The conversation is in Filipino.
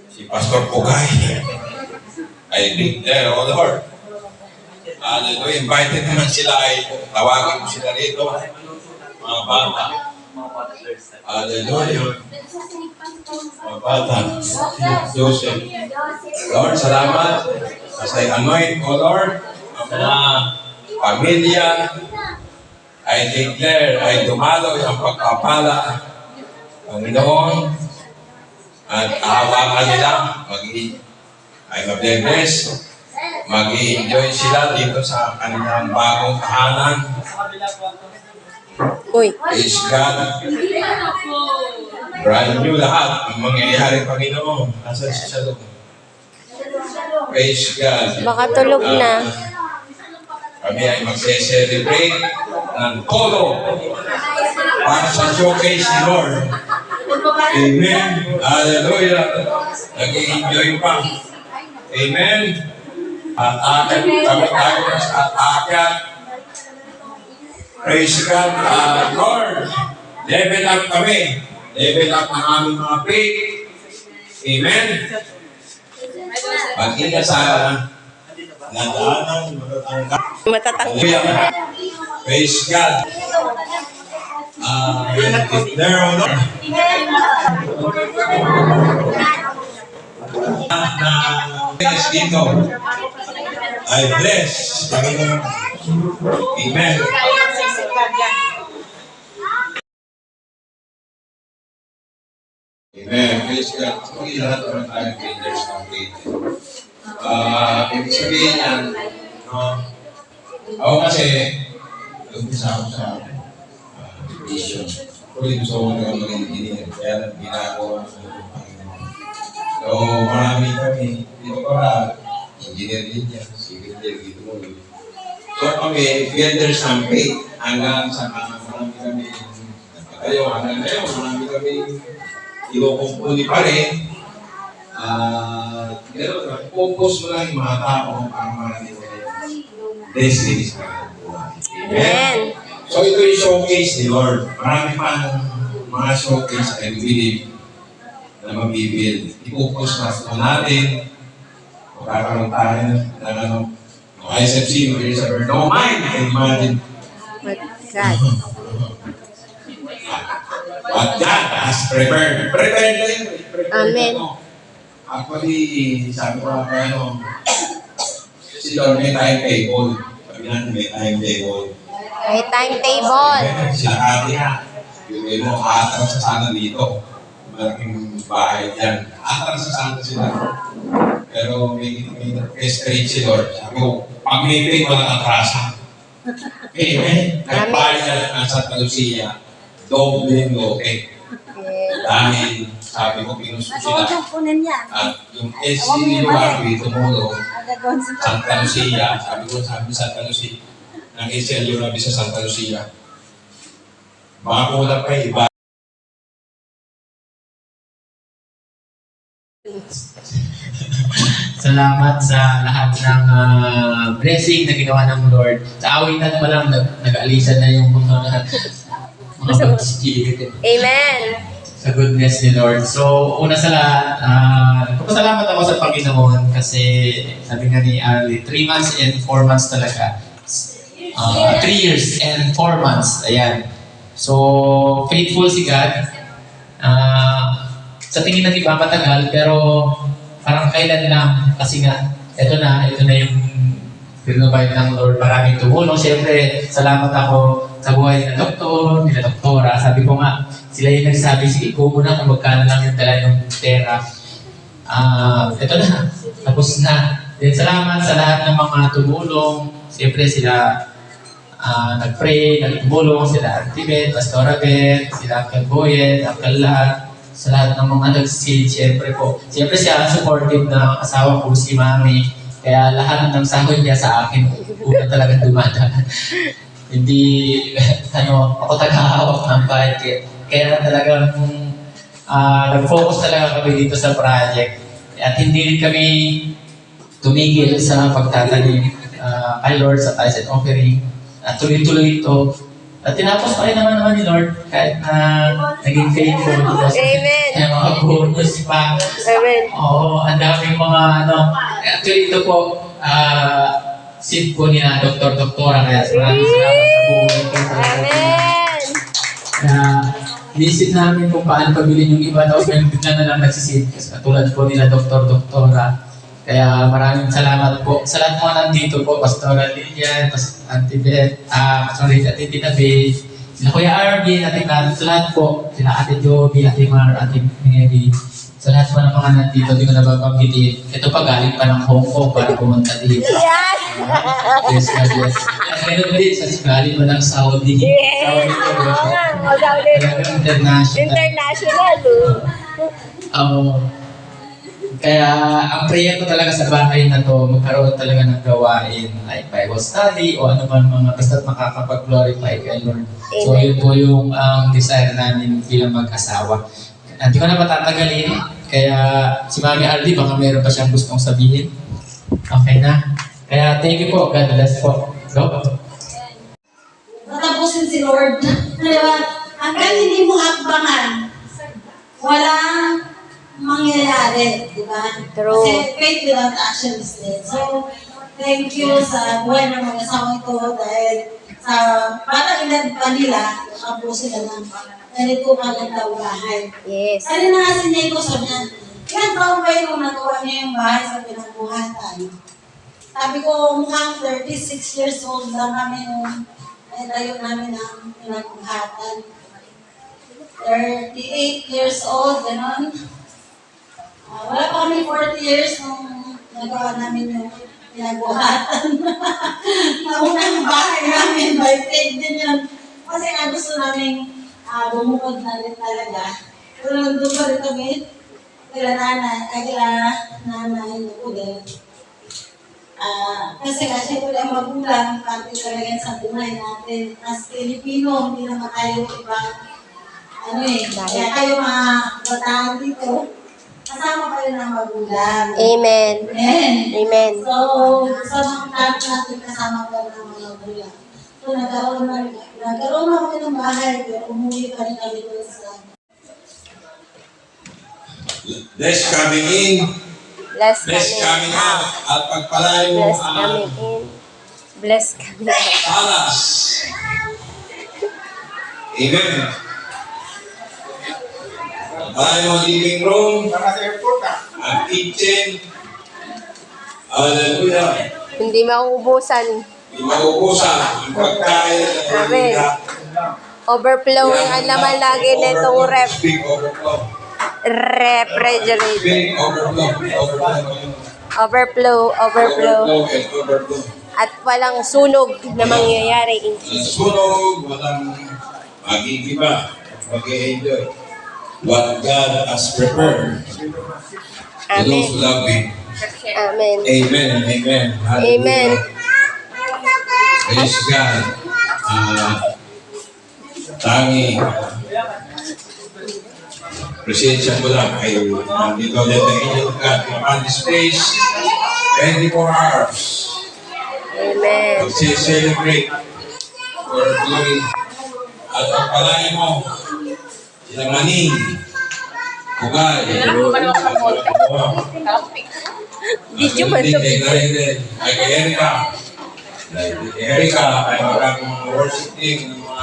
si Pastor Pugay. I declare, O Lord, hallelujah, invited naman sila ay tawagin mo sila rito, mga bata. Hallelujah. Mga bata, Joseph. Lord, salamat. Kasi anoint, O Lord, ang mga pamilya, I declare, ay dumaloy ang pagpapala, Panginoon, at hawakan nila, ay mag-bless, mag-enjoy sila dito sa kanilang bagong tahanan. Uy. Praise God. Brand new lahat ang mangyayari, Panginoon. Nasaan si Shalom? Praise God. Baka tulog na. Kami ay magse-celebrate ng todo para sa showcase ni Lord. Amen. Hallelujah. Nag-i-enjoy pa. Amen. At kami tayo at akyat. Praise God. Lord, level up kami. Level up ang aming mga faith. Amen. Pag-ingat sa landaanan, Matatang. praise God. There on bless dito. I bless. Amen. Amen. Praise God. Hindi lahat naman tayo builders ng faith. Ibig sabihin yan, ako kasi, umpisa ako sa vision. Kung gusto ko na mag-engineer, kaya ginagawa ko ng Panginoon. So, marami kami, dito pa, engineer din yan, civil din, dito mo. So, kami, builders ng faith, hanggang sa marami kami, hanggang ngayon, marami kami, iwakumpuni pa rin. Focus mo lang yung mga tao para marami ko blessings na buhay. Amen. So ito yung showcase ni Lord. Marami pa mga showcase I believe na mabibuild. I-focus na po natin. Magkakaroon tayo ng ISFC, there is a no mind. Imagine. God. What God has prepared. Prepared na yun. Amen. Actually, sabi ko ako, si Lord may timetable. Sabi natin may timetable. May timetable. Sila ate ha. Yung mo, atras sa sana dito. Malaking bahay dyan. Atras sa sana sila. Pero may straight si Lord. Sabi ko, pag may pay, walang atrasan. Amen. Nagbayad ang Santa Lucia. Doble yung lote. Dahil sabi ko, pinuso sila. At yung SCURB tumulong Santa Lucia. Sabi Santa Lucia. Ang SCURB sa Santa Lucia. Baka kulang pa iba. Salamat sa lahat ng blessing na ginawa ng Lord. Sa awitan pa lang, nag-aalisan na yung mga spirit. Amen. Sa goodness ni Lord. So, una sa lahat, nagpapasalamat ako sa Panginoon kasi sabi nga ni Arlie, 3 months and 4 months talaga. 3 years and 4 months. Ayan. So, faithful si God. Sa tingin ng iba matagal, pero parang kailan lang. Kasi nga, ito na yung pinrovide ng Lord. Maraming tumulong. Siyempre, salamat ako sa buhay ng doktor, nila doktora. Sabi ko nga, sila yung nagsabi, sige, ikaw muna kung magkano lang yung dala yung pera. Ito na, tapos na. Then salamat sa lahat ng mga tumulong. Siyempre sila nag-pray, nag-tumulong, sila Auntie Beth, Pastora Beth, sila Uncle Boyet, Uncle lahat. Sa lahat ng mga nag-seed, siyempre po. Siyempre siya supportive na asawa ko, si Mami. Kaya lahat ng sahod niya sa akin, una talaga dumadaan. Hindi, ako taga-hawak ng budget. Kaya talagang nag-focus talaga kami dito sa project. At hindi rin kami tumigil sa pagtatanim kay Lord sa tithes and offering. At tuloy-tuloy ito. At tinapos pa rin naman ni Lord kahit na naging faithful. Amen. May mga bonus pa. Amen. Oo, ang daming mga ano. Actually, ito po, seat po ni na Doktora. Kaya maraming salamat sa buhay po. Amen. Kaya, visit namin kung paano pabilin yung iba daw. May bigla na lang nagsisit. Katulad po nila Doktora. Kaya maraming salamat po sa lahat mga nandito po. Pastora Lilian, Auntie Beth, sorry, Ate Tita Beth, sila Kuya Arvin, Ate Kat, sa lahat po. Sila Ate Joby, Ate Mar, Ate Mary. Sa lahat po ng mga nandito, di ko na babanggitin. Ito pa galing pa ng Hong Kong para pumunta dito. Yes. Yes, God, yes. At meron din sa galing mo ng Saudi. Yes. Saudi po. Saudi. Talagang international. International. Kaya ang prayer ko talaga sa bahay na to, magkaroon talaga ng gawain like Bible study o ano man mga basta't makakapag-glorify kay Lord. So yun po yung desire namin bilang mag-asawa. Hindi ko na patatagalin, kaya si Mami Aldi baka meron pa siyang gustong sabihin. Okay na. Kaya thank you po, God bless po. Go. Matapusin si Lord. Diba? Hanggang hindi mo hakbangan, walang mangyayari, di ba? True. Kasi faith without action is dead. So, thank you sa buhay ng mga asawa ko dahil sa parang ilan pa nila, nakapo sila ng ganito kagandang bahay. Yes. Ano na nga si Nico, sabi niya, ilan taon ba yung nagawa niya yung bahay sa pinagbuhatan? Sabi ko, mukhang 36 years old lang kami nung tayo namin ang pinagbuhatan. 38 years old, gano'n. Wala pa kami 40 years nung nagawa namin yung pinagbuhatan. Naunang bahay namin, by faith din yun. Kasi nga gusto namin bumukod na rin talaga. Pero nandun pa rin kami, kila nanay, Udel. Kasi nga, syempre ang magulang, parte talaga yan sa buhay natin. As Pilipino, hindi naman tayo ibang kaya kayo mga bataan dito, kasama kayo ng magulang. Amen. Amen. Amen. So, sa mga lahat natin kasama kayo ng mga magulang. So, nagkaroon na kami ng bahay, pero umuwi pa rin kami doon sa... Bless coming in, Bless bless coming out, at pagpalain mo Bless coming in. Bless coming out. alas. Amen. Pagpalain mo ang living room, ang kitchen. Hallelujah. Hindi mauubusan. Hindi mauubusan ang pagkain. Amen. Overflowing ang laman lagi nitong ref. Big overflow. Refrigerator. Big overflow. Overflow. Overflow and overflow. At walang sunog na mangyayari in Walang Jesus. sunog, walang magigiba, mag-enjoy what God has prepared to those who love Him. Amen. Amen. Amen. Hallelujah. Amen. Praise God. Tangi. Presensya ko lang ay nandito ulit ang angel of God on this place 24 hours. Amen. Mag-celebrate for glory. At ang palayan mo, silang maning, kugay, Video man ito. ay kay Erika. Erika ay maraming worship team, mga